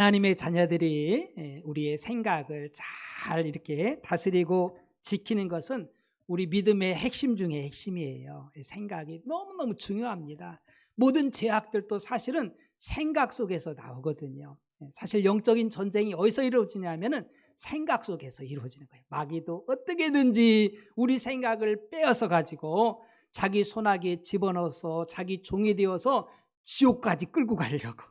하나님의 자녀들이 우리의 생각을 잘 이렇게 다스리고 지키는 것은 우리 믿음의 핵심 중에 핵심이에요. 생각이 너무너무 중요합니다. 모든 제약들도 사실은 생각 속에서 나오거든요. 사실 영적인 전쟁이 어디서 이루어지냐면은 생각 속에서 이루어지는 거예요. 마귀도 어떻게든지 우리 생각을 빼앗아 가지고 자기 손아귀에 집어넣어서 자기 종이 되어서 지옥까지 끌고 가려고.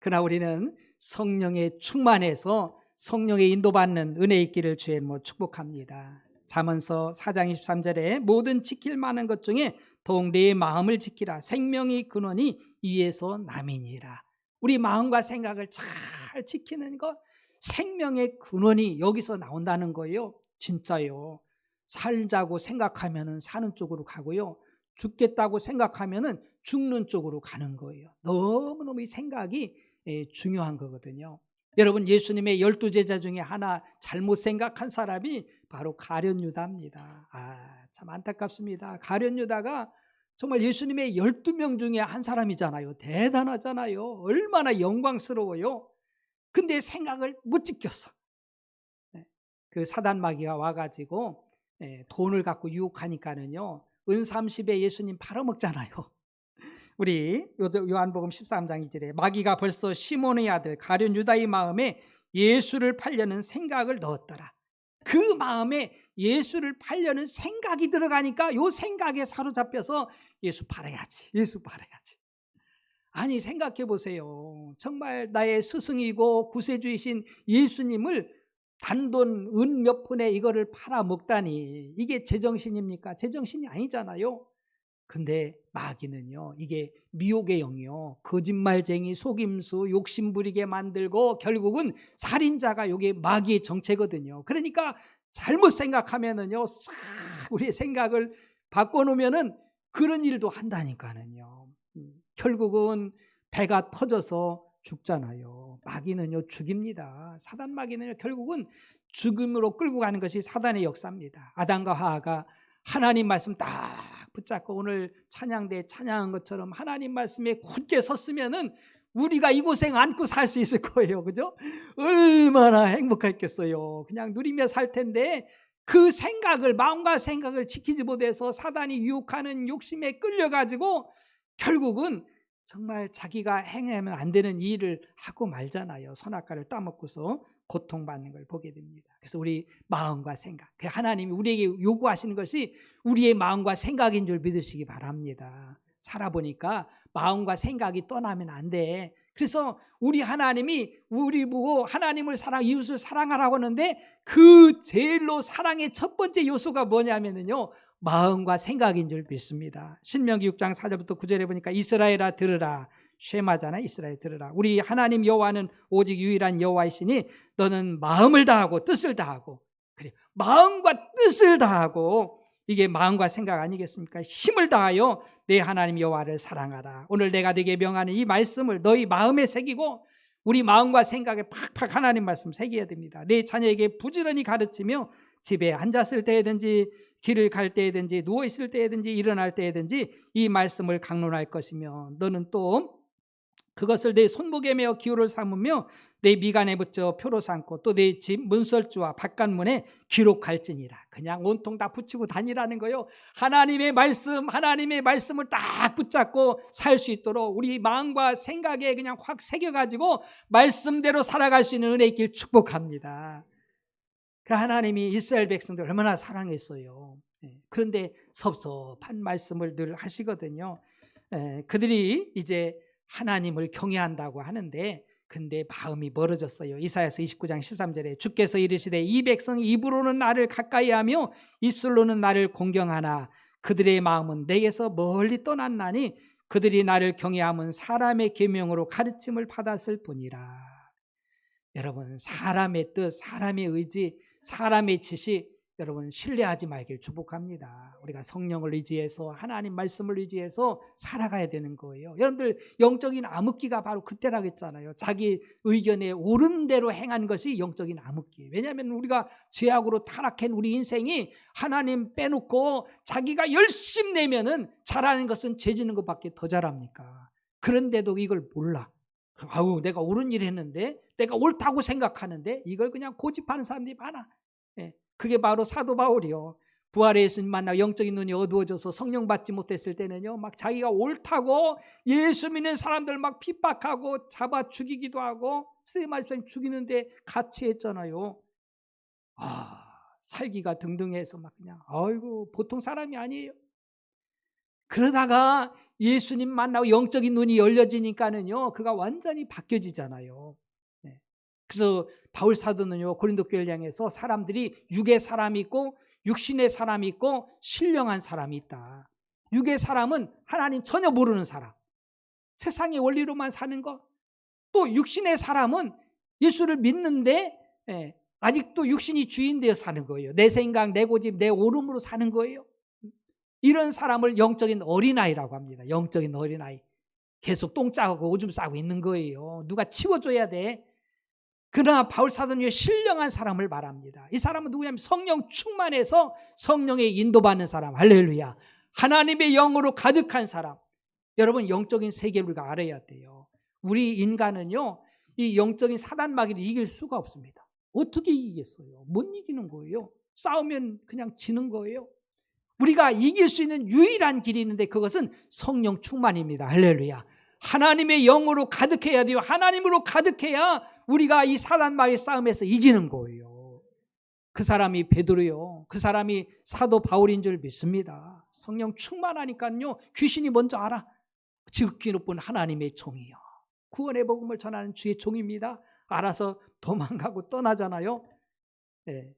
그러나 우리는 성령의 충만해서 성령의 인도받는 은혜 있기를 주의 이름으로 축복합니다. 잠언서 4장 23절에 모든 지킬 만한 것 중에 더욱 내 마음을 지키라. 생명의 근원이 이에서 남이니라. 우리 마음과 생각을 잘 지키는 것, 생명의 근원이 여기서 나온다는 거예요. 진짜요. 살자고 생각하면 사는 쪽으로 가고요, 죽겠다고 생각하면 죽는 쪽으로 가는 거예요. 너무너무 이 생각이 중요한 거거든요. 여러분, 예수님의 12제자 중에 하나 잘못 생각한 사람이 바로 가룟 유다입니다. 참 안타깝습니다. 가룟 유다가 정말 예수님의 12명 중에 한 사람이잖아요. 대단하잖아요. 얼마나 영광스러워요. 근데 생각을 못 지켰어. 그 사단 마귀가 와가지고 돈을 갖고 유혹하니까는요, 은 30에 예수님 팔아먹잖아요. 우리 요한복음 13장 2절에 마귀가 벌써 시몬의 아들 가룟 유다의 마음에 예수를 팔려는 생각을 넣었더라. 그 마음에 예수를 팔려는 생각이 들어가니까 요 생각에 사로잡혀서 예수 팔아야지, 예수 팔아야지. 아니, 생각해 보세요. 정말 나의 스승이고 구세주이신 예수님을 단돈 은 몇 푼에 이거를 팔아먹다니, 이게 제정신입니까? 제정신이 아니잖아요. 근데 마귀는요, 이게 미혹의 영이요, 거짓말쟁이, 속임수, 욕심부리게 만들고 결국은 살인자가 이게 마귀의 정체거든요. 그러니까 잘못 생각하면은요, 싹 우리의 생각을 바꿔놓으면은 그런 일도 한다니까는요. 결국은 배가 터져서 죽잖아요. 마귀는요, 죽입니다. 사단 마귀는요, 결국은 죽음으로 끌고 가는 것이 사단의 역사입니다. 아담과 하와가 하나님 말씀 딱 붙잡고 오늘 찬양대에 찬양한 것처럼 하나님 말씀에 굳게 섰으면은 우리가 이 고생 안고 살 수 있을 거예요. 그죠? 얼마나 행복했겠어요. 그냥 누리며 살 텐데 그 생각을, 마음과 생각을 지키지 못해서 사단이 유혹하는 욕심에 끌려가지고 결국은 정말 자기가 행하면 안 되는 일을 하고 말잖아요. 선악과를 따먹고서 고통받는 걸 보게 됩니다. 그래서 우리 마음과 생각, 하나님이 우리에게 요구하시는 것이 우리의 마음과 생각인 줄 믿으시기 바랍니다. 살아보니까 마음과 생각이 떠나면 안 돼. 그래서 우리 하나님이 우리 보고 하나님을 이웃을 사랑하라고 하는데 그 제일로 사랑의 첫 번째 요소가 뭐냐면요, 마음과 생각인 줄 믿습니다. 신명기 6장 4절부터 9절에 보니까 이스라엘아 들으라. 쉐마잖아. 이스라엘 들으라. 우리 하나님 여호와는 오직 유일한 여호와이시니 너는 마음을 다하고 뜻을 다하고, 그래, 마음과 뜻을 다하고, 이게 마음과 생각 아니겠습니까? 힘을 다하여 내 하나님 여호와를 사랑하라. 오늘 내가 네게 명하는 이 말씀을 너희 마음에 새기고, 우리 마음과 생각에 팍팍 하나님 말씀 새겨야 됩니다. 내 자녀에게 부지런히 가르치며 집에 앉았을 때든지 길을 갈 때든지 누워있을 때든지 일어날 때든지 이 말씀을 강론할 것이며, 너는 또 그것을 내 손목에 메어 기호를 삼으며 내 미간에 붙여 표로 삼고 또 내 집 문설주와 바깥문에 기록할지니라. 그냥 온통 다 붙이고 다니라는 거요. 하나님의 말씀을 딱 붙잡고 살 수 있도록 우리 마음과 생각에 그냥 확 새겨가지고 말씀대로 살아갈 수 있는 은혜 있길 축복합니다. 그 하나님이 이스라엘 백성들 얼마나 사랑했어요. 그런데 섭섭한 말씀을 늘 하시거든요. 그들이 이제 하나님을 경외한다고 하는데 근데 마음이 멀어졌어요. 이사야서 29장 13절에 주께서 이르시되 이 백성이 입으로는 나를 가까이하며 입술로는 나를 공경하나 그들의 마음은 내게서 멀리 떠났나니 그들이 나를 경외함은 사람의 계명으로 가르침을 받았을 뿐이라. 여러분, 사람의 뜻, 사람의 의지, 사람의 지식, 여러분 신뢰하지 말길 축복합니다. 우리가 성령을 의지해서 하나님 말씀을 의지해서 살아가야 되는 거예요. 여러분들, 영적인 암흑기가 바로 그때라겠잖아요. 자기 의견에 옳은 대로 행한 것이 영적인 암흑기. 왜냐하면 우리가 죄악으로 타락한 우리 인생이 하나님 빼놓고 자기가 열심 내면은 잘하는 것은 죄 짓는 것밖에 더 잘합니까? 그런데도 이걸 몰라. 아우, 내가 옳은 일 했는데, 내가 옳다고 생각하는데 이걸 그냥 고집하는 사람들이 많아. 예, 그게 바로 사도 바울이요. 부활의 예수님 만나 영적인 눈이 어두워져서 성령 받지 못했을 때는요, 막 자기가 옳다고 예수 믿는 사람들 막 핍박하고 잡아 죽이기도 하고, 스테파노 죽이는데 같이 했잖아요. 살기가 등등해서 막 그냥 아이고 보통 사람이 아니에요. 그러다가 예수님 만나고 영적인 눈이 열려지니까는요, 그가 완전히 바뀌어지잖아요. 네. 그래서 바울 사도는요, 고린도 교회를 향해서 사람들이 육의 사람이 있고 육신의 사람이 있고 신령한 사람이 있다. 육의 사람은 하나님 전혀 모르는 사람, 세상의 원리로만 사는 거. 또 육신의 사람은 예수를 믿는데 아직도 육신이 주인되어 사는 거예요. 내 생각, 내 고집, 내 오름으로 사는 거예요. 이런 사람을 영적인 어린아이라고 합니다. 영적인 어린아이. 계속 똥 싸고 오줌 싸고 있는 거예요. 누가 치워줘야 돼. 그러나 바울 사도는 신령한 사람을 말합니다. 이 사람은 누구냐면 성령 충만해서 성령의 인도받는 사람. 할렐루야. 하나님의 영으로 가득한 사람. 여러분, 영적인 세계를 우리가 알아야 돼요. 우리 인간은요, 이 영적인 사단 마귀를 이길 수가 없습니다. 어떻게 이기겠어요? 못 이기는 거예요. 싸우면 그냥 지는 거예요. 우리가 이길 수 있는 유일한 길이 있는데 그것은 성령 충만입니다. 할렐루야. 하나님의 영으로 가득해야 돼요. 하나님으로 가득해야 우리가 이 사단 마귀의 싸움에서 이기는 거예요. 그 사람이 베드로요. 그 사람이 사도 바울인 줄 믿습니다. 성령 충만하니까요, 귀신이 먼저 알아. 지극히 높은 하나님의 종이요, 구원의 복음을 전하는 주의 종입니다. 알아서 도망가고 떠나잖아요. 네.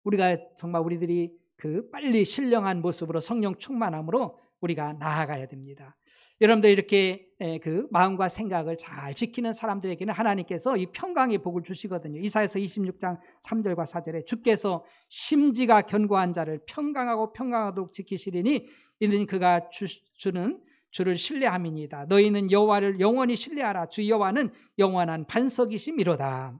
우리가 정말 우리들이 그 빨리 신령한 모습으로 성령 충만함으로 우리가 나아가야 됩니다. 여러분들 이렇게 그 마음과 생각을 잘 지키는 사람들에게는 하나님께서 이 평강의 복을 주시거든요. 이사야서 26장 3절과 4절에 주께서 심지가 견고한 자를 평강하고 평강하도록 지키시리니 이는 그가 주는 주를 신뢰함이니이다. 너희는 여호와를 영원히 신뢰하라. 주 여호와는 영원한 반석이심이로다.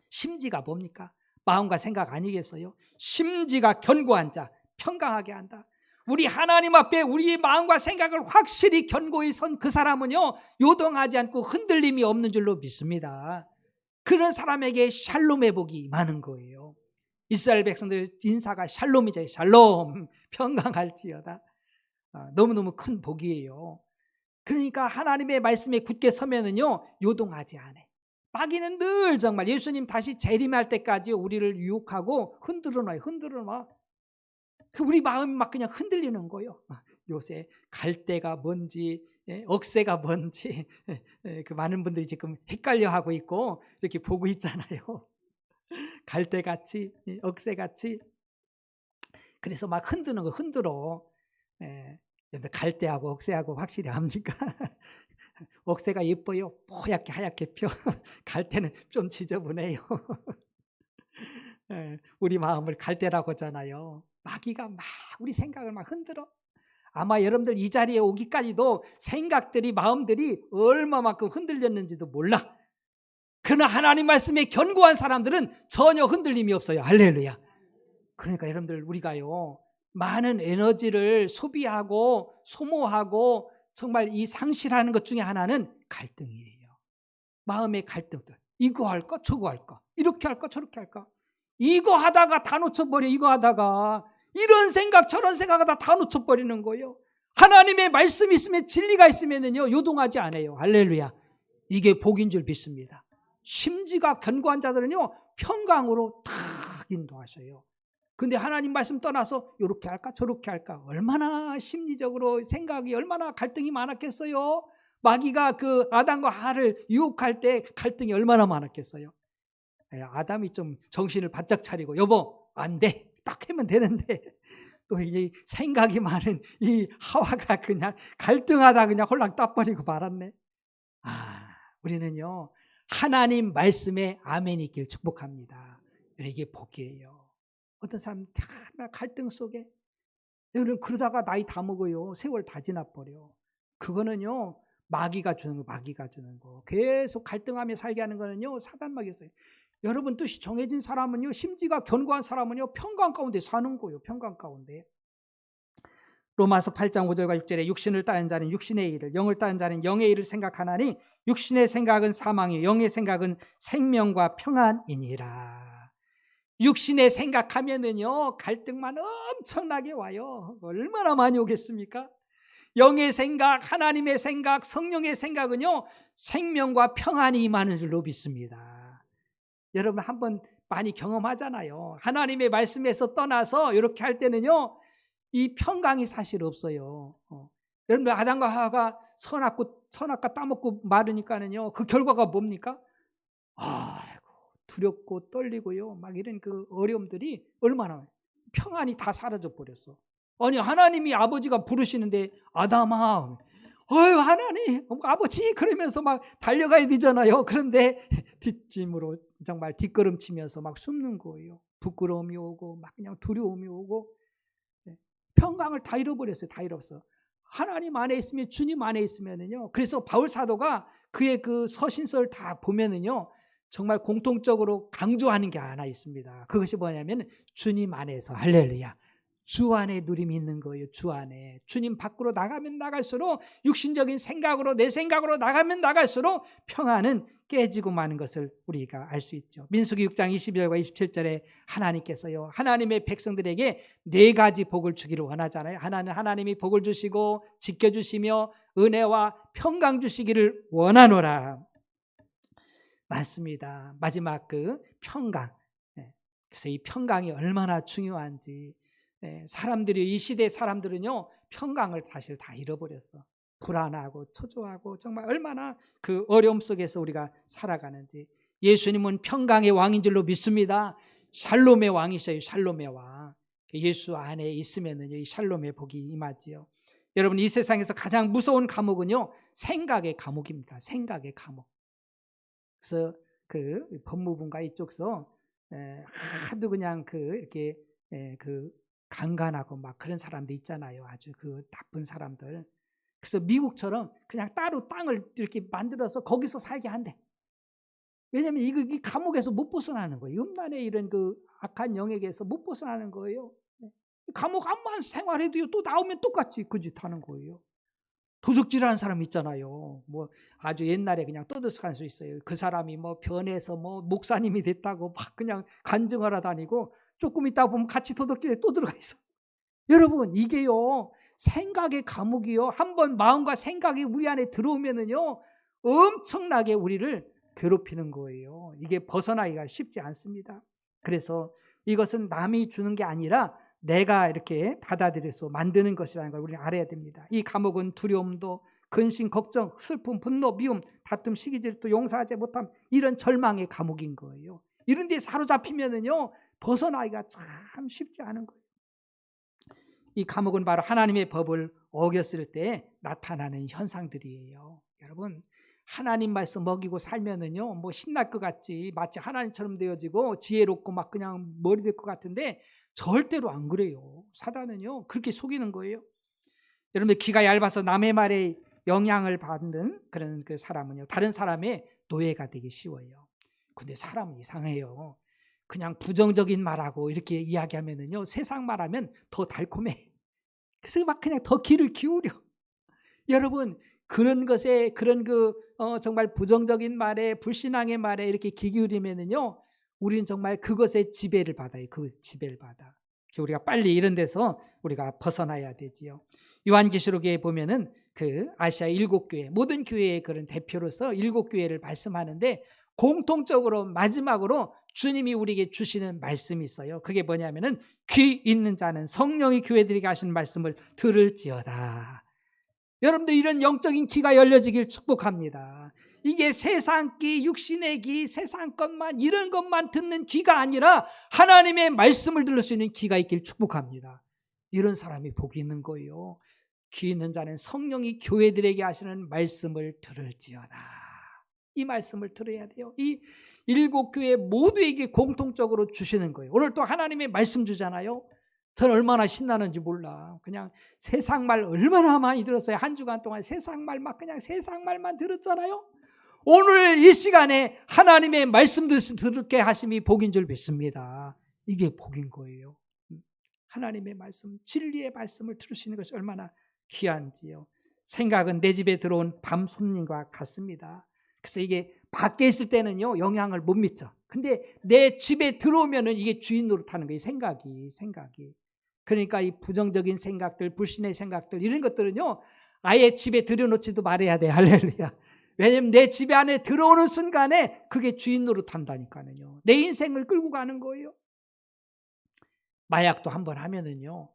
심지가 뭡니까? 마음과 생각 아니겠어요? 심지가 견고한 자, 평강하게 한다. 우리 하나님 앞에 우리의 마음과 생각을 확실히 견고히 선 그 사람은요, 요동하지 않고 흔들림이 없는 줄로 믿습니다. 그런 사람에게 샬롬의 복이 임하는 거예요. 이스라엘 백성들 인사가 샬롬이죠. 샬롬, 평강할지어다. 너무너무 큰 복이에요. 그러니까 하나님의 말씀에 굳게 서면은요, 요동하지 않아요. 마귀는 늘 정말 예수님 다시 재림할 때까지 우리를 유혹하고 흔들어 놔요. 우리 마음이 막 그냥 흔들리는 거예요. 요새 갈대가 뭔지, 억새가 뭔지, 그 많은 분들이 지금 헷갈려하고 있고 이렇게 보고 있잖아요. 갈대같이, 억새같이. 그래서 막 흔드는 거 흔들어. 갈대하고 억새하고 확실히 압니까? 억새가 예뻐요. 뽀얗게 하얗게 펴. 갈대는 좀 지저분해요. 우리 마음을 갈대라고 하잖아요. 마귀가 막 우리 생각을 막 흔들어. 아마 여러분들 이 자리에 오기까지도 생각들이, 마음들이 얼마만큼 흔들렸는지도 몰라. 그러나 하나님 말씀에 견고한 사람들은 전혀 흔들림이 없어요. 할렐루야. 그러니까 여러분들 우리가요, 많은 에너지를 소비하고 소모하고 정말 이 상실하는 것 중에 하나는 갈등이에요. 마음의 갈등들. 이거 할까 저거 할까, 이렇게 할까 저렇게 할까. 이거 하다가 다 놓쳐버려. 이거 하다가 이런 생각 저런 생각하다 다 놓쳐버리는 거예요. 하나님의 말씀이 있으면, 진리가 있으면요, 요동하지 않아요. 할렐루야. 이게 복인 줄 믿습니다. 심지가 견고한 자들은요, 평강으로 탁 인도하셔요. 근데 하나님 말씀 떠나서 이렇게 할까 저렇게 할까, 얼마나 심리적으로 생각이 얼마나 갈등이 많았겠어요. 마귀가 그 아담과 하와를 유혹할 때 갈등이 얼마나 많았겠어요. 아담이 좀 정신을 바짝 차리고, 여보 안 돼, 딱 하면 되는데, 또 이 생각이 많은 이 하와가 그냥 갈등하다 그냥 홀랑 떠버리고 말았네. 우리는요, 하나님 말씀에 아멘이 있길 축복합니다. 이게 복이에요. 어떤 사람 다 갈등 속에, 여러분 그러다가 나이 다 먹어요. 세월 다 지나버려. 그거는요, 마귀가 주는 거. 계속 갈등하며 살게 하는 거는요, 사단 마귀였어요. 여러분 뜻이 정해진 사람은요, 심지가 견고한 사람은요, 평강 가운데 사는 거예요. 평강 가운데. 로마서 8장 5절과 6절에 육신을 따른 자는 육신의 일을, 영을 따른 자는 영의 일을 생각하나니 육신의 생각은 사망이요 영의 생각은 생명과 평안이니라. 육신의 생각하면은요 갈등만 엄청나게 와요. 얼마나 많이 오겠습니까? 영의 생각, 하나님의 생각, 성령의 생각은요 생명과 평안이 임하는 줄로 믿습니다. 여러분 한번 많이 경험하잖아요. 하나님의 말씀에서 떠나서 이렇게 할 때는요 이 평강이 사실 없어요. 여러분 아담과 하와가 선악과 따먹고 마르니까는요 그 결과가 뭡니까? 아이고 두렵고 떨리고요 막 이런 그 어려움들이 얼마나 평안이 다 사라져 버렸어. 아니 하나님이 아버지가 부르시는데 아담아 어휴 하나님 아버지 그러면서 막 달려가야 되잖아요. 그런데 뒷짐으로 정말 뒷걸음치면서 막 숨는 거예요. 부끄러움이 오고 막 그냥 두려움이 오고 평강을 다 잃어버렸어요. 다 잃었어. 하나님 안에 있으면 주님 안에 있으면은요. 그래서 바울 사도가 그의 그 서신서를 다 보면은요. 정말 공통적으로 강조하는 게 하나 있습니다. 그것이 뭐냐면 주님 안에서 할렐루야. 주 안에 누림이 있는 거예요. 주 안에. 주님 밖으로 나가면 나갈수록 육신적인 생각으로 내 생각으로 나가면 나갈수록 평안은 깨지고 마는 것을 우리가 알 수 있죠. 민수기 6장 22절과 27절에 하나님께서요. 하나님의 백성들에게 4가지 복을 주기를 원하잖아요. 하나는 하나님이 복을 주시고 지켜주시며 은혜와 평강 주시기를 원하노라. 맞습니다. 마지막 그 평강. 그래서 이 평강이 얼마나 중요한지 사람들이 이 시대 사람들은요 평강을 사실 다 잃어버렸어. 불안하고 초조하고 정말 얼마나 그 어려움 속에서 우리가 살아가는지. 예수님은 평강의 왕인 줄로 믿습니다. 샬롬의 왕이셔요. 샬롬의 왕. 예수 안에 있으면은요 이 샬롬의 복이 임하지요. 여러분 이 세상에서 가장 무서운 감옥은요 생각의 감옥입니다. 생각의 감옥. 그래서 그 법무부인가 이쪽서 하도 그냥 그 이렇게 그 강간하고 막 그런 사람들 있잖아요. 아주 그 나쁜 사람들. 그래서 미국처럼 그냥 따로 땅을 이렇게 만들어서 거기서 살게 한대. 왜냐하면 이 감옥에서 못 벗어나는 거예요. 음란의 이런 그 악한 영역에서 못 벗어나는 거예요. 감옥 안만 생활해도요 또 나오면 똑같이 그 짓 하는 거예요. 도둑질하는 사람 있잖아요. 뭐 아주 옛날에 그냥 떠들썩한 수 있어요. 그 사람이 뭐 변해서 뭐 목사님이 됐다고 막 그냥 간증하러 다니고 조금 있다 보면 같이 도둑질에 또 들어가 있어. 여러분 이게요 생각의 감옥이요. 한번 마음과 생각이 우리 안에 들어오면은요 엄청나게 우리를 괴롭히는 거예요. 이게 벗어나기가 쉽지 않습니다. 그래서 이것은 남이 주는 게 아니라 내가 이렇게 받아들여서 만드는 것이라는 걸 우리는 알아야 됩니다. 이 감옥은 두려움도 근심, 걱정, 슬픔, 분노, 미움, 다툼, 시기, 질투, 용서하지 못함 이런 절망의 감옥인 거예요. 이런 데 사로잡히면은요 벗어나기가 참 쉽지 않은 거예요. 이 감옥은 바로 하나님의 법을 어겼을 때 나타나는 현상들이에요. 여러분 하나님 말씀 먹이고 살면은요 뭐 신날 것 같지 마치 하나님처럼 되어지고 지혜롭고 막 그냥 머리 될 것 같은데 절대로 안 그래요. 사단은요 그렇게 속이는 거예요. 여러분들 귀가 얇아서 남의 말에 영향을 받는 그런 그 사람은요 다른 사람의 노예가 되기 쉬워요. 근데 사람은 이상해요. 그냥 부정적인 말하고 이렇게 이야기하면은요 세상 말하면 더 달콤해. 그래서 막 그냥 더 귀를 기울여. 여러분 그런 것에 그런 정말 부정적인 말에 불신앙의 말에 이렇게 귀 기울이면은요 우리는 정말 그것에 지배를 받아요. 그 지배를 받아. 우리가 빨리 이런 데서 우리가 벗어나야 되지요. 요한계시록에 보면은 그 아시아 7교회 모든 교회의 그런 대표로서 7교회를 말씀하는데 공통적으로 마지막으로 주님이 우리에게 주시는 말씀이 있어요. 그게 뭐냐면은 귀 있는 자는 성령이 교회들에게 하시는 말씀을 들을지어다. 여러분들 이런 영적인 귀가 열려지길 축복합니다. 이게 세상 귀, 육신의 귀, 세상 것만 이런 것만 듣는 귀가 아니라 하나님의 말씀을 들을 수 있는 귀가 있길 축복합니다. 이런 사람이 복이 있는 거예요. 귀 있는 자는 성령이 교회들에게 하시는 말씀을 들을지어다. 이 말씀을 들어야 돼요. 이 7교회 모두에게 공통적으로 주시는 거예요. 오늘 또 하나님의 말씀 주잖아요. 전 얼마나 신나는지 몰라. 그냥 세상 말 얼마나 많이 들었어요. 한 주간 동안 세상 말 막 그냥 세상 말만 들었잖아요. 오늘 이 시간에 하나님의 말씀 들게 하심이 복인 줄 믿습니다. 이게 복인 거예요. 하나님의 말씀, 진리의 말씀을 들을 수 있는 것이 얼마나 귀한지요. 생각은 내 집에 들어온 밤 손님과 같습니다. 그래서 이게 밖에 있을 때는요 영향을 못 미쳐. 근데 내 집에 들어오면은 이게 주인 노릇하는 거예요. 생각이. 그러니까 이 부정적인 생각들, 불신의 생각들 이런 것들은요 아예 집에 들여놓지도 말아야 돼. 할렐루야. 왜냐면 내 집에 안에 들어오는 순간에 그게 주인 노릇한다니까요. 내 인생을 끌고 가는 거예요. 마약도 한번 하면은요,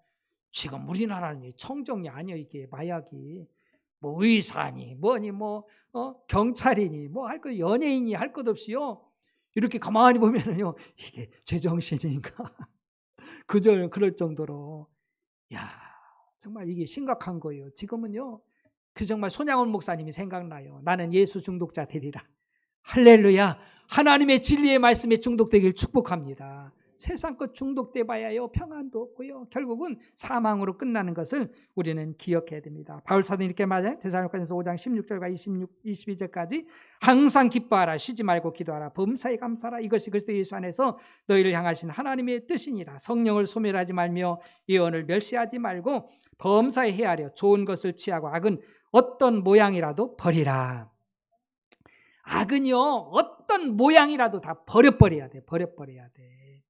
지금 우리나라는 청정이 아니에요. 이게 마약이 뭐 의사니 뭐니 경찰이니 뭐 할 것, 연예인이 할 것 없이요 이렇게 가만히 보면은요 이게 제정신인가 그저 그럴 정도로 야 정말 이게 심각한 거예요. 지금은요 그 정말 손양원 목사님이 생각나요. 나는 예수 중독자 되리라. 할렐루야. 하나님의 진리의 말씀에 중독되길 축복합니다. 세상 것 중독돼 봐야요 평안도 없고요 결국은 사망으로 끝나는 것을 우리는 기억해야 됩니다. 바울 사도는 이렇게 말해요. 데살로니가전서 5장 16절과 22절까지 항상 기뻐하라, 쉬지 말고 기도하라, 범사에 감사하라, 이것이 그리스도 예수 안에서 너희를 향하신 하나님의 뜻이니라. 성령을 소멸하지 말며 예언을 멸시하지 말고 범사에 헤아려 좋은 것을 취하고 악은 어떤 모양이라도 버리라. 악은요 어떤 모양이라도 다 버려버려야 돼.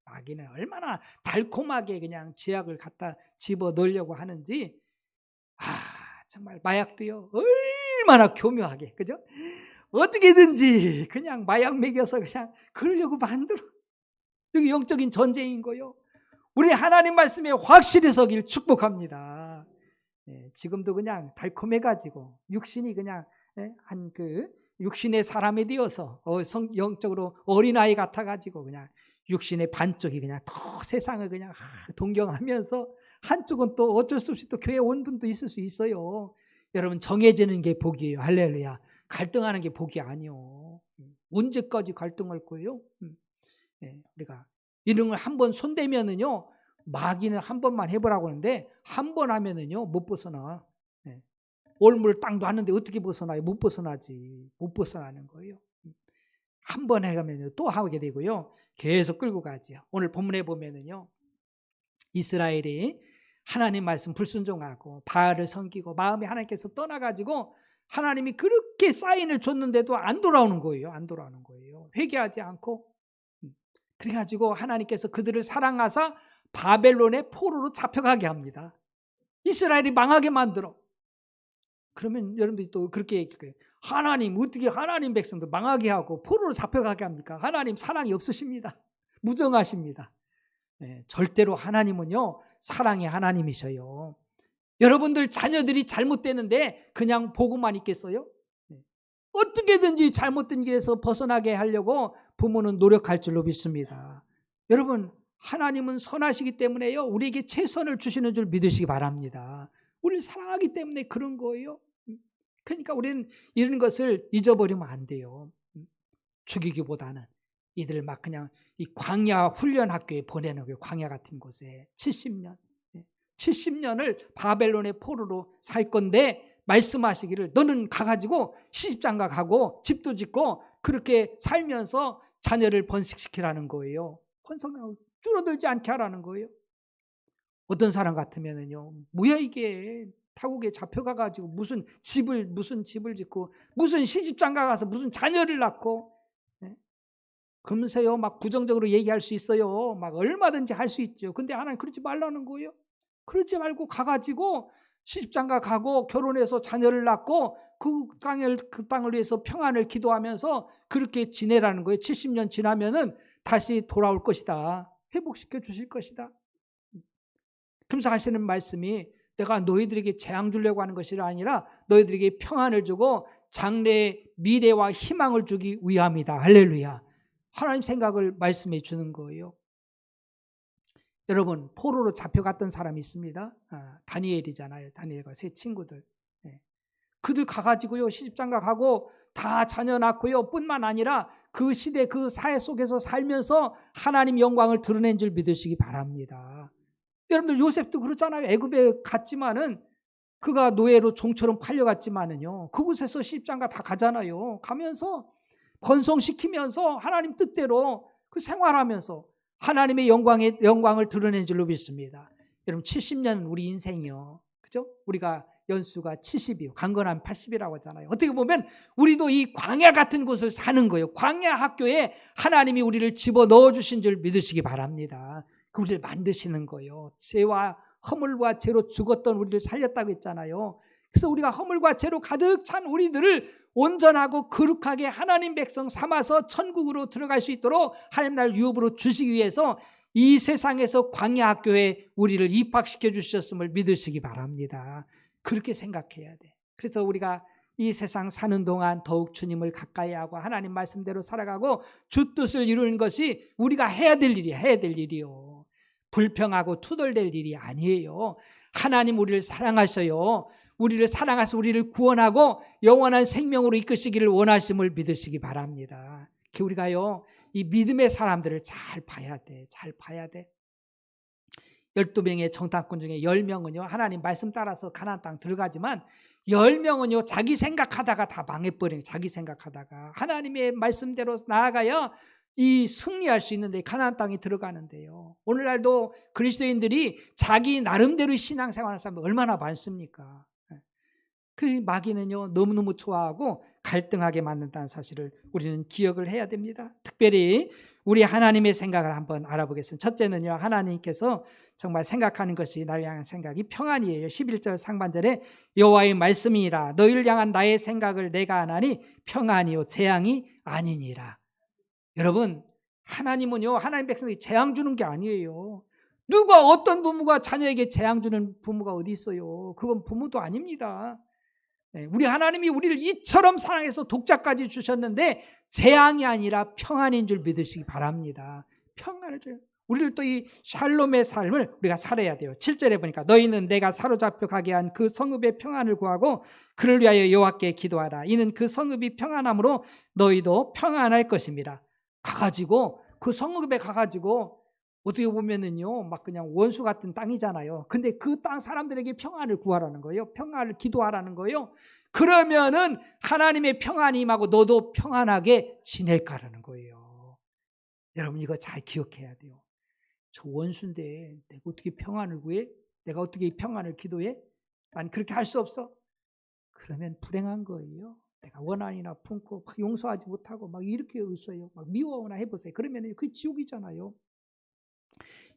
마귀는 얼마나 달콤하게 그냥 죄악을 갖다 집어 넣으려고 하는지 정말 마약도요 얼마나 교묘하게, 그죠? 어떻게든지 그냥 마약 먹여서 그냥 그러려고 만들어. 여기 영적인 전쟁인 거요. 우리 하나님 말씀에 확실히 서길 축복합니다. 지금도 그냥 달콤해가지고 육신이 그냥 육신의 사람이 되어서 영적으로 어린아이 같아가지고 그냥 육신의 반쪽이 그냥 더 세상을 그냥 동경하면서 한쪽은 또 어쩔 수 없이 또 교회 온 분도 있을 수 있어요. 여러분 정해지는 게 복이에요. 할렐루야. 갈등하는 게 복이 아니요. 언제까지 갈등할 거예요? 우리가 이런 걸 한번 손대면은요 마귀는 한 번만 해보라고 하는데 한 번 하면은요 못 벗어나. 올물 딱 놨는데 어떻게 벗어나요? 못 벗어나지. 못 벗어나는 거예요. 한 번 해가면 또 하게 되고요. 계속 끌고 가죠. 오늘 본문에 보면은요, 이스라엘이 하나님 말씀 불순종하고 바알을 섬기고 마음에 하나님께서 떠나가지고 하나님이 그렇게 사인을 줬는데도 안 돌아오는 거예요. 회개하지 않고. 그래가지고 하나님께서 그들을 사랑하사 바벨론의 포로로 잡혀가게 합니다. 이스라엘이 망하게 만들어. 그러면 여러분들이 또 그렇게 얘기해요. 하나님 어떻게 하나님 백성들 망하게 하고 포로로 잡혀가게 합니까? 하나님 사랑이 없으십니다. 무정하십니다. 절대로 하나님은요 사랑의 하나님이셔요. 여러분들 자녀들이 잘못되는데 그냥 보고만 있겠어요? 어떻게든지 잘못된 길에서 벗어나게 하려고 부모는 노력할 줄로 믿습니다. 여러분 하나님은 선하시기 때문에요 우리에게 최선을 주시는 줄 믿으시기 바랍니다. 우리를 사랑하기 때문에 그런 거예요. 그러니까 우리는 이런 것을 잊어버리면 안 돼요. 죽이기보다는 이들 막 그냥 이 광야 훈련 학교에 보내는 거예요. 광야 같은 곳에 70년을 바벨론의 포로로 살 건데 말씀하시기를 너는 가가지고 시집장가 가고 집도 짓고 그렇게 살면서 자녀를 번식시키라는 거예요. 번성하고 줄어들지 않게 하라는 거예요. 어떤 사람 같으면은요, 뭐야 이게 타국에 잡혀가가지고 무슨 집을 짓고 무슨 시집장가 가서 무슨 자녀를 낳고 그러면서요 막 부정적으로 얘기할 수 있어요. 막 얼마든지 할 수 있죠. 근데 하나님 그러지 말라는 거예요. 그러지 말고 가가지고 시집장가 가고 결혼해서 자녀를 낳고 그 땅을 위해서 평안을 기도하면서 그렇게 지내라는 거예요. 70년 지나면은 다시 돌아올 것이다. 회복시켜 주실 것이다. 그러면서 하시는 말씀이 내가 너희들에게 재앙 주려고 하는 것이 아니라 너희들에게 평안을 주고 장래의 미래와 희망을 주기 위함이다. 할렐루야. 하나님 생각을 말씀해 주는 거예요. 여러분 포로로 잡혀갔던 사람이 있습니다. 다니엘이잖아요. 다니엘과 세 친구들. 그들 가가지고요 시집장가 가고 다 자녀 낳고요 뿐만 아니라 그 시대 그 사회 속에서 살면서 하나님 영광을 드러낸 줄 믿으시기 바랍니다. 여러분들 요셉도 그렇잖아요. 애굽에 갔지만은 그가 노예로 종처럼 팔려갔지만은요 그곳에서 시집장가 다 가잖아요. 가면서 번성시키면서 하나님 뜻대로 그 생활하면서 하나님의 영광을 드러낸 줄로 믿습니다. 여러분 70년 우리 인생이요. 그죠? 우리가 연수가 70이요. 강건하면 80이라고 하잖아요. 어떻게 보면 우리도 이 광야 같은 곳을 사는 거예요. 광야 학교에 하나님이 우리를 집어넣어 주신 줄 믿으시기 바랍니다. 우리를 만드시는 거예요. 죄와 허물과 죄로 죽었던 우리를 살렸다고 했잖아요. 그래서 우리가 허물과 죄로 가득 찬 우리들을 온전하고 거룩하게 하나님 백성 삼아서 천국으로 들어갈 수 있도록 하나님 나라를 유업으로 주시기 위해서 이 세상에서 광야 학교에 우리를 입학시켜 주셨음을 믿으시기 바랍니다. 그렇게 생각해야 돼. 그래서 우리가 이 세상 사는 동안 더욱 주님을 가까이 하고 하나님 말씀대로 살아가고 주 뜻을 이루는 것이 우리가 해야 될 일이야. 해야 될 일이요. 불평하고 투덜댈 일이 아니에요. 하나님 우리를 사랑하셔요. 우리를 사랑하셔서 우리를 구원하고 영원한 생명으로 이끄시기를 원하심을 믿으시기 바랍니다. 우리가요, 이 믿음의 사람들을 잘 봐야 돼. 잘 봐야 돼. 12명의 정탐꾼 중에 10명은요, 하나님 말씀 따라서 가나안 땅 들어가지만 10명은요, 자기 생각하다가 다 망해버려요. 자기 생각하다가. 하나님의 말씀대로 나아가야 이 승리할 수 있는데 가나안 땅에 들어가는데요. 오늘날도 그리스도인들이 자기 나름대로 신앙생활하는 사람이 얼마나 많습니까? 그 마귀는요, 너무너무 좋아하고 갈등하게 만든다는 사실을 우리는 기억을 해야 됩니다. 특별히 우리 하나님의 생각을 한번 알아보겠습니다. 첫째는요, 하나님께서 정말 생각하는 것이 나를 향한 생각이 평안이에요. 11절 상반절에 여호와의 말씀이라 너희를 향한 나의 생각을 내가 아나니 평안이요 재앙이 아니니라. 여러분, 하나님은요, 하나님 백성에게 재앙 주는 게 아니에요. 누가 어떤 부모가 자녀에게 재앙 주는 부모가 어디 있어요? 그건 부모도 아닙니다. 우리 하나님이 우리를 이처럼 사랑해서 독자까지 주셨는데 재앙이 아니라 평안인 줄 믿으시기 바랍니다. 평안을 줘요. 우리를 또 이 샬롬의 삶을 우리가 살아야 돼요. 7절에 보니까 너희는 내가 사로잡혀 가게 한 그 성읍의 평안을 구하고 그를 위하여 여호와께 기도하라. 이는 그 성읍이 평안함으로 너희도 평안할 것입니다. 가가지고 그 성읍에 가가지고 어떻게 보면은요, 막 그냥 원수 같은 땅이잖아요. 근데 그 땅 사람들에게 평안을 구하라는 거예요. 평안을 기도하라는 거예요. 그러면은 하나님의 평안이 임하고 너도 평안하게 지낼까라는 거예요. 여러분 이거 잘 기억해야 돼요. 저 원수인데 내가 어떻게 평안을 구해? 내가 어떻게 이 평안을 기도해? 난 그렇게 할 수 없어. 그러면 불행한 거예요. 내가 원한이나 품고 막 용서하지 못하고 막 이렇게 있어요. 막 미워하거나 해보세요. 그러면 그게 지옥이잖아요.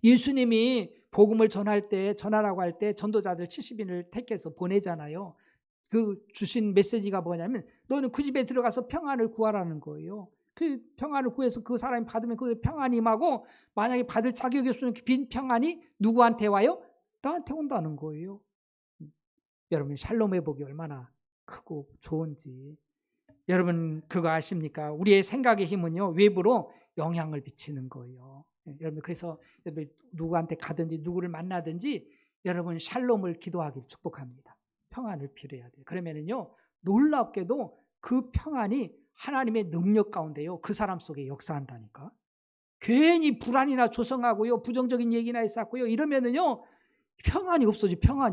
예수님이 복음을 전하라고 할 때 전도자들 70인을 택해서 보내잖아요. 그 주신 메시지가 뭐냐면 너는 그 집에 들어가서 평안을 구하라는 거예요. 그 평안을 구해서 그 사람이 받으면 그 평안이 임하고 만약에 받을 자격이 없으면 빈 평안이 누구한테 와요? 나한테 온다는 거예요. 여러분 샬롬의 복이 얼마나 크고 좋은지 여러분 그거 아십니까? 우리의 생각의 힘은요 외부로 영향을 미치는 거예요. 여러분 그래서 누구한테 가든지 누구를 만나든지 여러분 샬롬을 기도하길 축복합니다. 평안을 빌어야 돼요. 그러면은요 놀랍게도 그 평안이 하나님의 능력 가운데요 그 사람 속에 역사한다니까. 괜히 불안이나 조성하고요 부정적인 얘기나 했었고요 이러면은요 평안이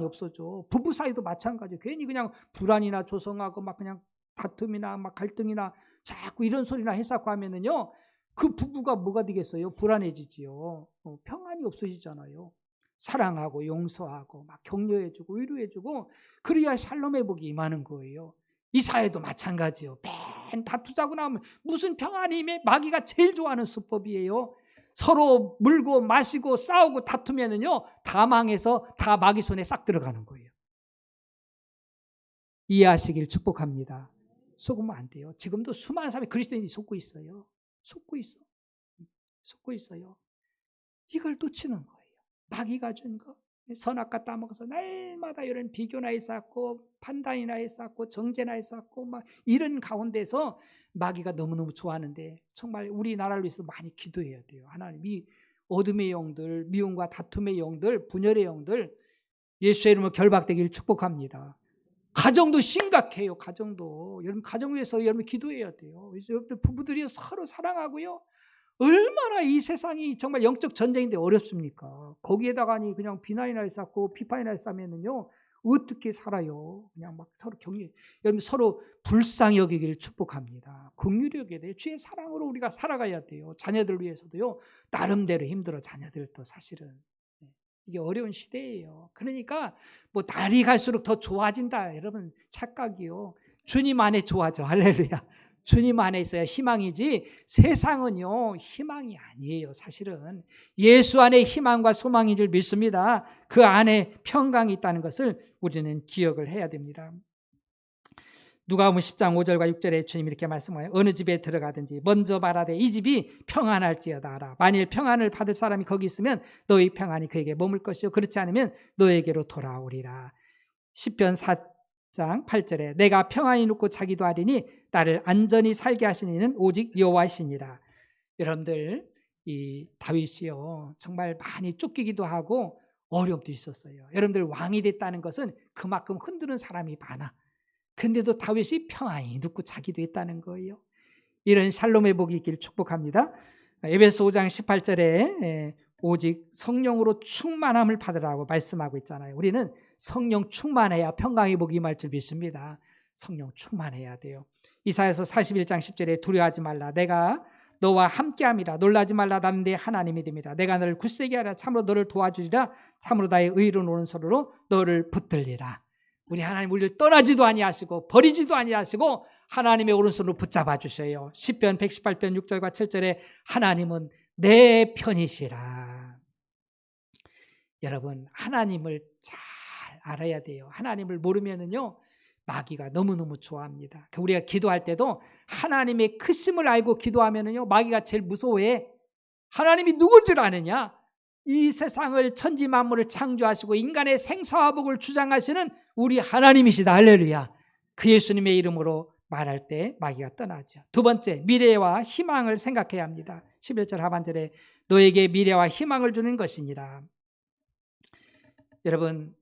없어져. 부부 사이도 마찬가지예요. 괜히 그냥 불안이나 조성하고 막 그냥 다툼이나 막 갈등이나 자꾸 이런 소리나 했었고 하면은요 그 부부가 뭐가 되겠어요? 불안해지지요. 평안이 없어지잖아요. 사랑하고 용서하고 막 격려해주고 위로해주고 그래야 샬롬의 복이 임하는 거예요. 이 사회도 마찬가지요. 맨 다투자고 나면 무슨 평안이 임해? 마귀가 제일 좋아하는 수법이에요. 서로 물고 마시고 싸우고 다투면은요 다 망해서 다 마귀 손에 싹 들어가는 거예요. 이해하시길 축복합니다. 속으면 안 돼요. 지금도 수많은 사람이 그리스도인이 속고 있어요. 속고 있어요. 이걸 놓치는 거예요. 마귀가 준 거. 선악과 따먹어서 날마다 이런 비교나 있었고 판단이나 있었고 정죄나 있었고 막 이런 가운데서 마귀가 너무너무 좋아하는데 정말 우리나라를 위해서 많이 기도해야 돼요. 하나님이 어둠의 영들, 미움과 다툼의 영들, 분열의 영들 예수의 이름으로 결박되길 축복합니다. 가정도 심각해요. 가정도. 여러분 가정 위해서 여러분 기도해야 돼요. 그래서 여러분들 부부들이 서로 사랑하고요. 얼마나 이 세상이 정말 영적 전쟁인데 어렵습니까? 거기에다가니 그냥 비난이나 쌓고 비판이나 쌓으면은요 어떻게 살아요? 그냥 막 서로 격려. 여러분 서로 불쌍히 여기기를 축복합니다. 긍휼히 여겨야 돼요. 주의 사랑으로 우리가 살아가야 돼요. 자녀들 위해서도요. 나름대로 힘들어 자녀들도 사실은. 이게 어려운 시대예요. 그러니까 뭐 날이 갈수록 더 좋아진다. 여러분 착각이요. 주님 안에 좋아져. 할렐루야. 주님 안에 있어야 희망이지 세상은요 희망이 아니에요. 사실은 예수 안에 희망과 소망인 줄 믿습니다. 그 안에 평강이 있다는 것을 우리는 기억을 해야 됩니다. 누가복음 10장 5절과 6절에 주님이 이렇게 말씀하여요. 어느 집에 들어가든지 먼저 말하되 이 집이 평안할지어다 하라. 만일 평안을 받을 사람이 거기 있으면 너희 평안이 그에게 머물 것이요 그렇지 않으면 너에게로 돌아오리라. 시편 4장 8절에 내가 평안히 눕고 자기도 하리니 나를 안전히 살게 하시는 이는 오직 여호와시니라. 여러분들 이 다윗이요 정말 많이 쫓기기도 하고 어려움도 있었어요. 여러분들 왕이 됐다는 것은 그만큼 흔드는 사람이 많아. 근데도 다윗이 평안히 눕고 자기도 했다는 거예요. 이런 샬롬의 복이 있기를 축복합니다. 에베소 5장 18절에 오직 성령으로 충만함을 받으라고 말씀하고 있잖아요. 우리는 성령 충만해야 평강의 복이 임할 줄 믿습니다. 성령 충만해야 돼요. 이사야서 41장 10절에 두려워하지 말라. 내가 너와 함께함이라. 놀라지 말라. 나는 네 하나님이 됩니다. 내가 너를 굳세게 하라. 참으로 너를 도와주리라. 참으로 나의 의로운 오른손으로 너를 붙들리라. 우리 하나님 우리를 떠나지도 아니하시고 버리지도 아니하시고 하나님의 오른손으로 붙잡아 주셔요. 시편 118편 6절과 7절에 하나님은 내 편이시라. 여러분 하나님을 잘 알아야 돼요. 하나님을 모르면은요 마귀가 너무너무 좋아합니다. 우리가 기도할 때도 하나님의 크심을 알고 기도하면은요 마귀가 제일 무서워해. 하나님이 누군 줄 아느냐? 이 세상을 천지 만물을 창조하시고 인간의 생사와 복을 주장하시는 우리 하나님이시다. 할렐루야. 그 예수님의 이름으로 말할 때 마귀가 떠나죠. 두 번째, 미래와 희망을 생각해야 합니다. 11절 하반절에 너에게 미래와 희망을 주는 것이니라. 여러분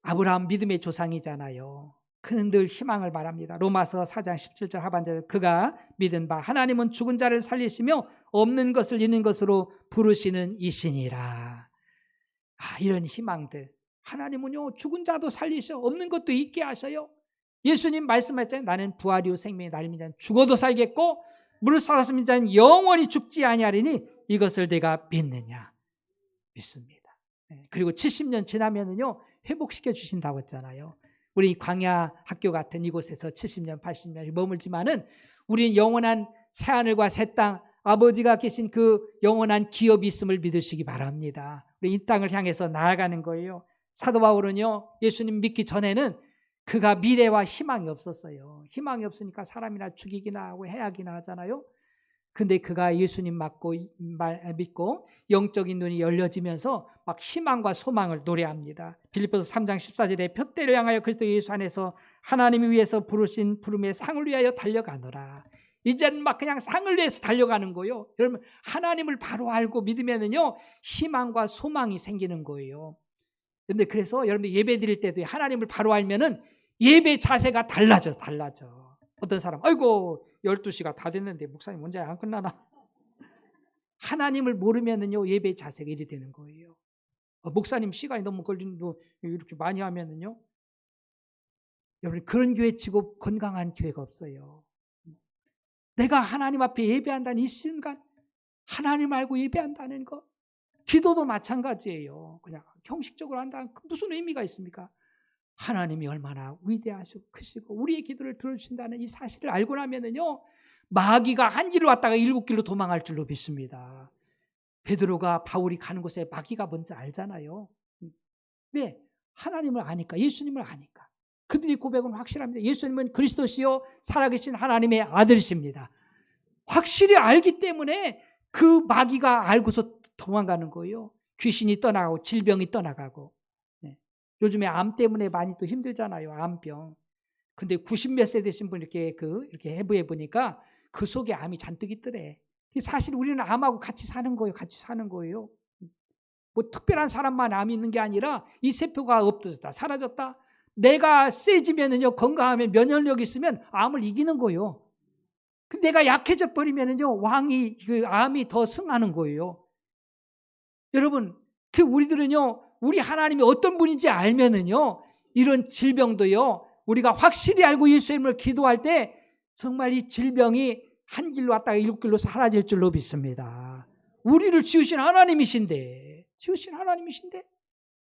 아브라함 믿음의 조상이잖아요. 그는 늘 희망을 말합니다. 로마서 4장 17절 하반절에 그가 믿은 바 하나님은 죽은 자를 살리시며 없는 것을 있는 것으로 부르시는 이시니라. 이런 희망들. 하나님은요 죽은 자도 살리셔 없는 것도 있게 하셔요. 예수님 말씀하셨잖아요. 나는 부활이요 생명이 나를 믿는 자는 죽어도 살겠고 무릇 살았으면 자는 영원히 죽지 아니하리니 이것을 내가 믿느냐. 믿습니다. 그리고 70년 지나면은요 회복시켜 주신다고 했잖아요. 우리 광야 학교 같은 이곳에서 70년 80년이 머물지만은 우리는 영원한 새하늘과 새 땅 아버지가 계신 그 영원한 기업이 있음을 믿으시기 바랍니다. 우리 이 땅을 향해서 나아가는 거예요. 사도 바울은요 예수님 믿기 전에는 그가 미래와 희망이 없었어요. 희망이 없으니까 사람이나 죽이기나 하고 해하기나 하잖아요. 근데 그가 예수님 믿고 영적인 눈이 열려지면서 막 희망과 소망을 노래합니다. 빌립보서 3장 14절에 푯대를 향하여 그리스도 예수 안에서 하나님이 위해서 부르신 부름의 상을 위하여 달려가노라. 이제는 막 그냥 상을 위해서 달려가는 거예요. 여러분 하나님을 바로 알고 믿으면은요 희망과 소망이 생기는 거예요. 그런데 그래서 여러분들 예배 드릴 때도 하나님을 바로 알면은 예배 자세가 달라져. 어떤 사람 아이고 12시가 다 됐는데 목사님 언제 안 끝나나. 하나님을 모르면은요 예배 자세가 이래 되는 거예요. 목사님 시간이 너무 걸리는데 이렇게 많이 하면은요 여러분 그런 교회 치고 건강한 교회가 없어요. 내가 하나님 앞에 예배한다는 이 순간 하나님 알고 예배한다는 거. 기도도 마찬가지예요. 그냥 형식적으로 한다는 무슨 의미가 있습니까? 하나님이 얼마나 위대하시고 크시고 우리의 기도를 들어주신다는 이 사실을 알고 나면은요 마귀가 한 길로 왔다가 7길로 도망갈 줄로 믿습니다. 베드로가 바울이 가는 곳에 마귀가 뭔지 알잖아요. 왜? 하나님을 아니까, 예수님을 아니까. 그들이 고백은 확실합니다. 예수님은 그리스도시요 살아계신 하나님의 아들이십니다. 확실히 알기 때문에 그 마귀가 알고서 도망가는 거예요. 귀신이 떠나가고 질병이 떠나가고. 요즘에 암 때문에 많이 또 힘들잖아요. 암병. 근데 90몇 세 되신 분 이렇게 해부해 보니까 그 속에 암이 잔뜩 있더래. 사실 우리는 암하고 같이 사는 거예요. 뭐 특별한 사람만 암이 있는 게 아니라 이 세포가 없어졌다, 사라졌다. 내가 세지면은요, 건강하면 면역력이 있으면 암을 이기는 거예요. 근데 내가 약해져 버리면은요, 그 암이 더 승하는 거예요. 여러분, 우리들은요, 우리 하나님이 어떤 분인지 알면은요, 이런 질병도요, 우리가 확실히 알고 예수의 이름을 기도할 때 정말 이 질병이 한 길로 왔다가 7길로 사라질 줄로 믿습니다. 우리를 지으신 하나님이신데 지으신 하나님이신데.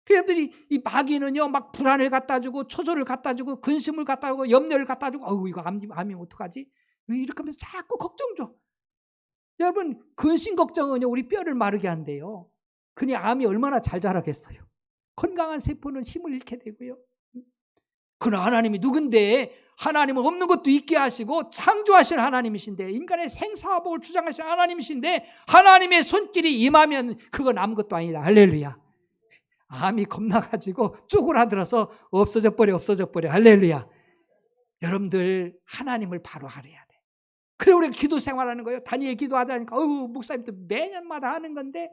그들이 이 마귀는요, 막 불안을 갖다 주고 초조를 갖다 주고 근심을 갖다 주고 염려를 갖다 주고, 어우 이거 암이 어떡하지? 이렇게 하면서 자꾸 걱정 줘. 여러분, 근심 걱정은요 우리 뼈를 마르게 한대요. 그니 암이 얼마나 잘 자라겠어요. 건강한 세포는 힘을 잃게 되고요. 그러나 하나님이 누군데, 하나님은 없는 것도 있게 하시고 창조하신 하나님이신데, 인간의 생사화복을 주장하신 하나님이신데, 하나님의 손길이 임하면 그건 아무것도 아니다. 할렐루야. 암이 겁나가지고 쪼그라들어서 없어져 버려. 할렐루야. 여러분들 하나님을 바로 알아야 돼. 그래 우리가 기도 생활하는 거예요. 다니엘 기도하자니까 목사님도 매년마다 하는 건데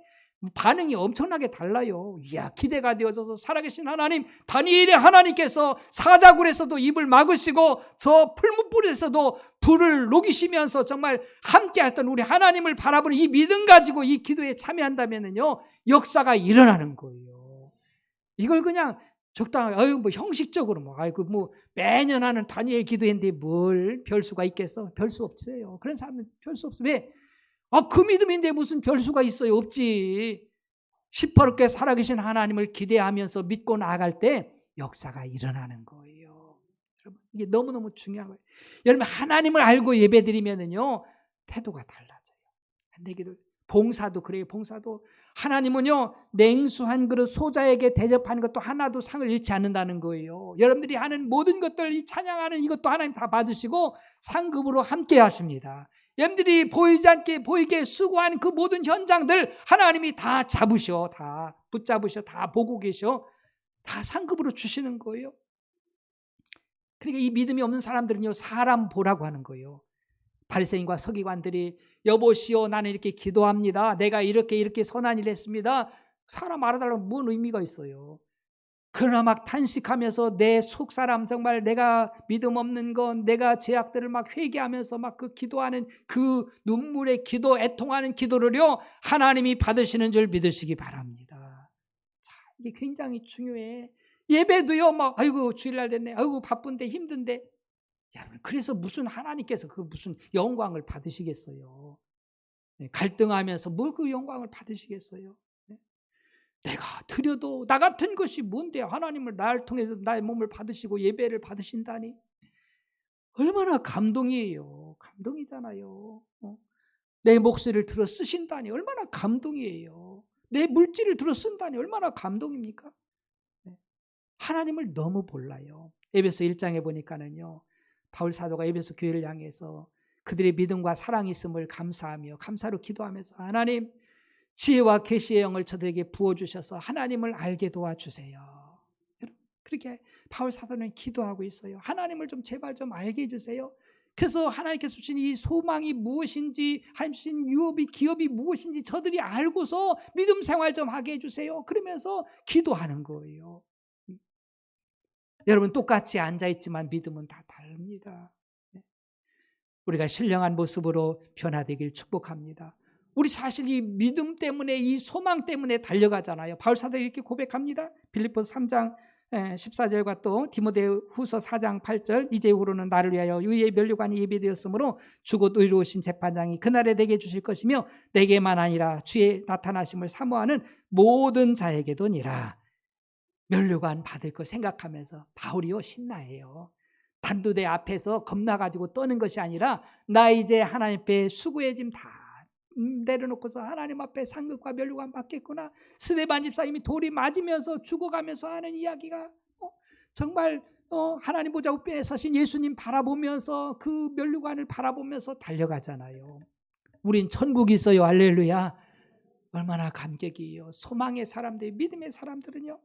반응이 엄청나게 달라요. 이야, 기대가 되어져서 살아계신 하나님, 다니엘의 하나님께서 사자굴에서도 입을 막으시고 저 풀무불에서도 불을 녹이시면서 정말 함께 했던 우리 하나님을 바라보는 이 믿음 가지고 이 기도에 참여한다면요 역사가 일어나는 거예요. 이걸 그냥 적당하게 뭐 형식적으로 뭐 매년 하는 다니엘 기도했는데 뭘 별수가 있겠어? 별수 없어요. 그런 사람은 별수 없어. 왜? 그 믿음인데 무슨 별수가 있어요? 없지. 시퍼렇게 살아계신 하나님을 기대하면서 믿고 나아갈 때 역사가 일어나는 거예요. 여러분, 이게 너무너무 중요한 거예요. 여러분, 하나님을 알고 예배드리면은요 태도가 달라져요. 내기도 봉사도 그래요. 봉사도 하나님은요 냉수한 그릇 소자에게 대접하는 것도 하나도 상을 잃지 않는다는 거예요. 여러분들이 하는 모든 것들, 이 찬양하는 이것도 하나님 다 받으시고 상급으로 함께 하십니다. 여러분들이 보이지 않게 보이게 수고하는 그 모든 현장들 하나님이 다 잡으셔, 다 붙잡으셔, 다 보고 계셔, 다 상급으로 주시는 거예요. 그러니까 이 믿음이 없는 사람들은요 사람 보라고 하는 거예요. 바리새인과 서기관들이 여보시오, 나는 이렇게 기도합니다. 내가 이렇게 선한 일을 했습니다. 사람 알아달라면 뭔 의미가 있어요. 그러나 막 탄식하면서 내 속사람, 정말 내가 믿음 없는 건, 내가 죄악들을 막 회개하면서 막 그 기도하는 그 눈물의 기도, 애통하는 기도를요 하나님이 받으시는 줄 믿으시기 바랍니다. 자, 이게 굉장히 중요해. 예배도요 막 아이고 주일날 됐네, 아이고 바쁜데 힘든데. 여러분, 그래서 무슨 하나님께서 그 무슨 영광을 받으시겠어요? 갈등하면서 뭐 그 영광을 받으시겠어요? 내가 드려도 나 같은 것이 뭔데 하나님을 나를 통해서 나의 몸을 받으시고 예배를 받으신다니 얼마나 감동이에요. 감동이잖아요. 내 목소리를 들어 쓰신다니 얼마나 감동이에요. 내 물질을 들어 쓴다니 얼마나 감동입니까? 하나님을 너무 몰라요. 에베소 1장에 보니까는요 바울 사도가 에베소 교회를 향해서 그들의 믿음과 사랑이 있음을 감사하며 감사로 기도하면서 하나님 지혜와 계시의 영을 저들에게 부어주셔서 하나님을 알게 도와주세요. 그렇게 바울 사도는 기도하고 있어요. 하나님을 좀 제발 좀 알게 해주세요. 그래서 하나님께서 주신 이 소망이 무엇인지, 하나님 주신 유업이 기업이 무엇인지 저들이 알고서 믿음 생활 좀 하게 해주세요. 그러면서 기도하는 거예요. 여러분, 똑같이 앉아있지만 믿음은 다 다릅니다. 우리가 신령한 모습으로 변화되길 축복합니다. 우리 사실 이 믿음 때문에, 이 소망 때문에 달려가잖아요. 바울 사도가 이렇게 고백합니다. 빌립보서 3장 14절과 또 디모데후서 4장 8절, 이제후로는 나를 위하여 의의 면류관이 예비되었으므로 주곧 의로우신 재판장이 그날에 내게 주실 것이며 내게만 아니라 주의 나타나심을 사모하는 모든 자에게도니라. 면류관 받을 거 생각하면서 바울이요 신나해요. 단두대 앞에서 겁나가지고 떠는 것이 아니라 나 이제 하나님 앞에 수고의 짐 다 내려놓고서 하나님 앞에 상급과 면류관 받겠구나. 스데반 집사님이 돌이 맞으면서 죽어가면서 하는 이야기가 정말 하나님 보좌 우편에 서신 예수님 바라보면서 그 면류관을 바라보면서 달려가잖아요. 우린 천국이 있어요. 할렐루야. 얼마나 감격이에요. 소망의 사람들, 믿음의 사람들은요.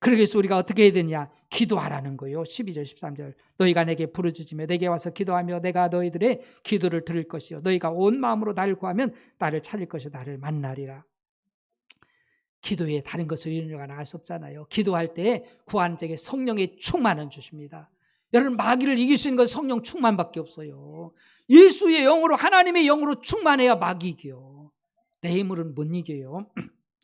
그래서 우리가 어떻게 해야 되냐? 기도하라는 거예요. 12절 13절 너희가 내게 부르짖으며 내게 와서 기도하며 내가 너희들의 기도를 들을 것이요 너희가 온 마음으로 나를 구하면 나를 찾을 것이요 나를 만나리라. 기도에 다른 것을 이루려고 알 수 없잖아요. 기도할 때 구하는 자에게 성령의 충만은 주십니다. 여러분, 마귀를 이길 수 있는 건 성령 충만밖에 없어요. 예수의 영으로, 하나님의 영으로 충만해야 마귀 이겨요. 내 힘으로는 못 이겨요.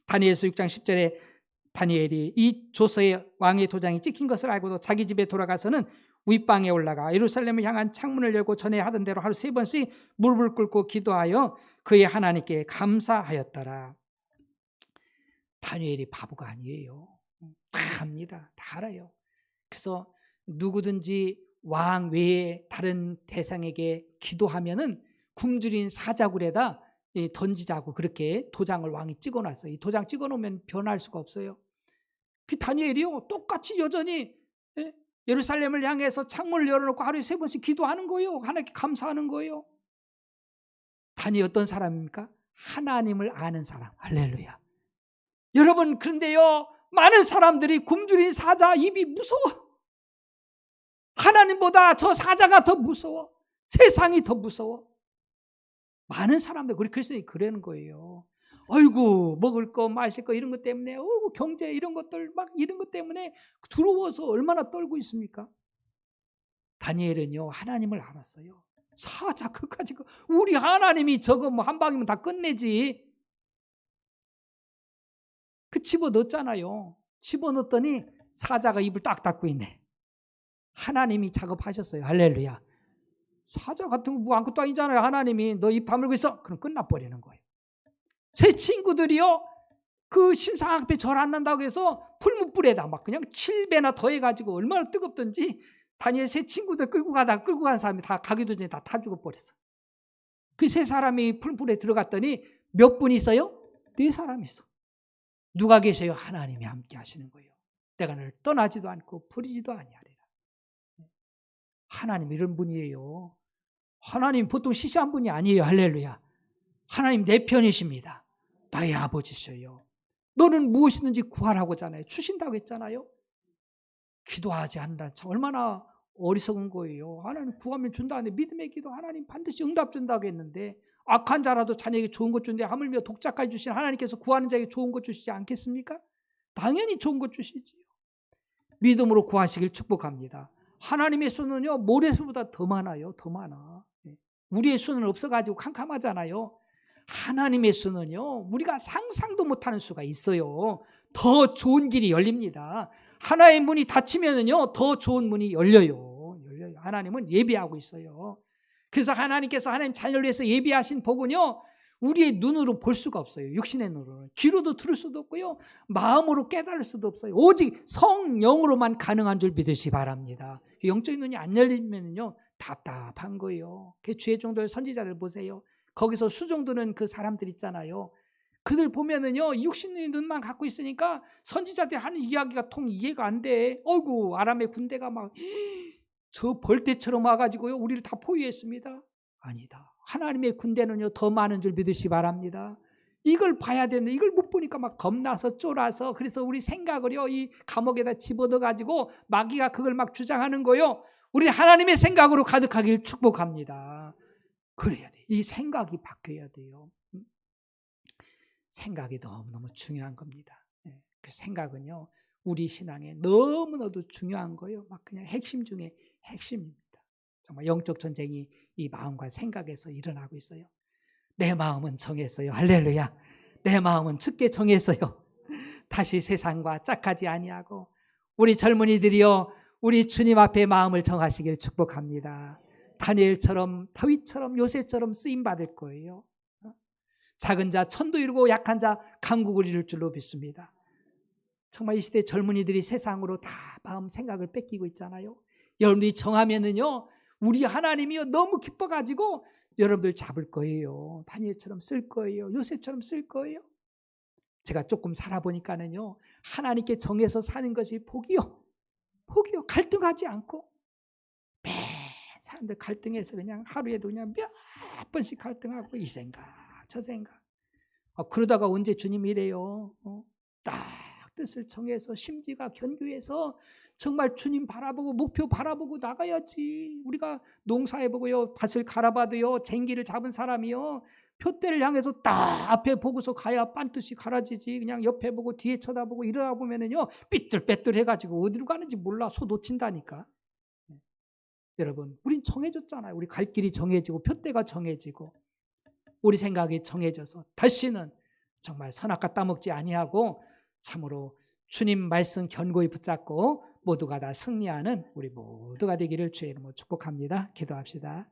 다니엘서 6장 10절에 다니엘이 이 조서의 왕의 도장이 찍힌 것을 알고도 자기 집에 돌아가서는 윗방에 올라가 예루살렘을 향한 창문을 열고 전에 하던 대로 하루 3번씩 무릎을 꿇고 기도하여 그의 하나님께 감사하였더라. 다니엘이 바보가 아니에요. 다 압니다. 다 알아요. 그래서 누구든지 왕 외에 다른 대상에게 기도하면은 굶주린 사자굴에다 던지자고 그렇게 도장을 왕이 찍어놨어요. 이 도장 찍어놓으면 변할 수가 없어요. 그 다니엘이요 똑같이 여전히 예루살렘을 향해서 창문을 열어놓고 하루에 3번씩 기도하는 거예요. 하나님께 감사하는 거예요. 다니엘 어떤 사람입니까? 하나님을 아는 사람. 할렐루야. 여러분, 그런데요 많은 사람들이 굶주린 사자 입이 무서워. 하나님보다 저 사자가 더 무서워. 세상이 더 무서워. 많은 사람들, 우리 그리스도인이 그러는 거예요. 아이고 먹을 거 마실 거 이런 것 때문에 경제 이런 것들 막 이런 것 때문에 두려워서 얼마나 떨고 있습니까? 다니엘은요 하나님을 알았어요. 사자 그까지 우리 하나님이 저거 뭐 한 방이면 다 끝내지. 그 집어넣었잖아요. 집어넣었더니 사자가 입을 딱 닫고 있네. 하나님이 작업하셨어요. 할렐루야. 사자 같은 거 뭐 아무것도 아니잖아요. 하나님이 너 입 다물고 있어. 그럼 끝나버리는 거예요. 제 친구들이요 그 신상 앞에 절 안 난다고 해서 풀무불에다 막 그냥 7배나 더해가지고 얼마나 뜨겁던지 다니엘 세 친구들 끌고 간 사람이 다 가기도 전에 다 죽어버렸어. 그 세 사람이 풀무불에 들어갔더니 몇 분 있어요? 4사람 있어. 누가 계세요? 하나님이 함께 하시는 거예요. 내가 너를 떠나지도 않고 버리지도 아니하리라. 하나님 이런 분이에요. 하나님 보통 시시한 분이 아니에요. 할렐루야. 하나님 내 편이십니다. 나의 아버지셔요. 너는 무엇이든지 구하라고 하잖아요. 주신다고 했잖아요. 기도하지 않는다. 참 얼마나 어리석은 거예요. 하나님 구하면 준다는데 믿음의 기도 하나님 반드시 응답 준다고 했는데 악한 자라도 자녀에게 좋은 것 주는데 하물며 독자까지 주신 하나님께서 구하는 자에게 좋은 것 주시지 않겠습니까? 당연히 좋은 것 주시지요. 믿음으로 구하시길 축복합니다. 하나님의 수는요 모래수보다 더 많아요. 더 많아. 우리의 수는 없어가지고 캄캄하잖아요. 하나님의 수는요 우리가 상상도 못하는 수가 있어요. 더 좋은 길이 열립니다. 하나의 문이 닫히면은요 더 좋은 문이 열려요. 하나님은 예비하고 있어요. 그래서 하나님께서 하나님 자녀를 위해서 예비하신 복은요 우리의 눈으로 볼 수가 없어요. 육신의 눈으로 귀로도 들을 수도 없고요 마음으로 깨달을 수도 없어요. 오직 성령으로만 가능한 줄 믿으시 바랍니다. 영적인 눈이 안 열리면요 답답한 거예요. 그 주의 정도의 선지자들 보세요. 거기서 수정도는 그 사람들 있잖아요. 그들 보면은요 육신의 눈만 갖고 있으니까 선지자들 하는 이야기가 이해가 안 돼. 어이구 아람의 군대가 막 저 벌떼처럼 와가지고요 우리를 다 포위했습니다. 아니다. 하나님의 군대는요 더 많은 줄 믿으시 바랍니다. 이걸 봐야 되는데 이걸 못 보니까 막 겁나서 쫄아서 그래서 우리 생각을요 이 감옥에다 집어넣어가지고 마귀가 그걸 막 주장하는 거요. 우리 하나님의 생각으로 가득하길 축복합니다. 그래야 돼. 이 생각이 바뀌어야 돼요. 생각이 너무너무 중요한 겁니다. 그 생각은요 우리 신앙에 너무나도 중요한 거예요. 막 그냥 핵심 중에 핵심입니다. 정말 영적 전쟁이 이 마음과 생각에서 일어나고 있어요. 내 마음은 정했어요. 할렐루야. 내 마음은 주께 정했어요. 다시 세상과 짝하지 아니하고 우리 젊은이들이요 우리 주님 앞에 마음을 정하시길 축복합니다. 다니엘처럼 다윗처럼 요셉처럼 쓰임 받을 거예요. 작은 자 천도 이루고 약한 자 강국을 이룰 줄로 믿습니다. 정말 이 시대 젊은이들이 세상으로 다 마음 생각을 뺏기고 있잖아요. 여러분들이 정하면은요 우리 하나님이요 너무 기뻐가지고 여러분들 잡을 거예요. 다니엘처럼 쓸 거예요. 요셉처럼 쓸 거예요. 제가 조금 살아보니까는요 하나님께 정해서 사는 것이 복이요. 갈등하지 않고 매 사람들 갈등해서 그냥 하루에도 그냥 몇 번씩 갈등하고 이 생각 저 생각. 그러다가 언제 주님이 이래요. 딱 뜻을 정해서 심지가 견고해서 정말 주님 바라보고 목표 바라보고 나가야지. 우리가 농사해보고요 밭을 갈아봐도요 쟁기를 잡은 사람이요 표대를 향해서 딱 앞에 보고서 가야 빤듯이 갈아지지. 그냥 옆에 보고 뒤에 쳐다보고 이러다 보면은요 삐뚤빼뚤 해가지고 어디로 가는지 몰라. 소 놓친다니까. 여러분 우린 정해졌잖아요. 우리 갈 길이 정해지고 표대가 정해지고 우리 생각이 정해져서 다시는 정말 선악과 따먹지 아니하고 참으로 주님 말씀 견고히 붙잡고 모두가 다 승리하는 우리 모두가 되기를 주의 이름으로 축복합니다. 기도합시다.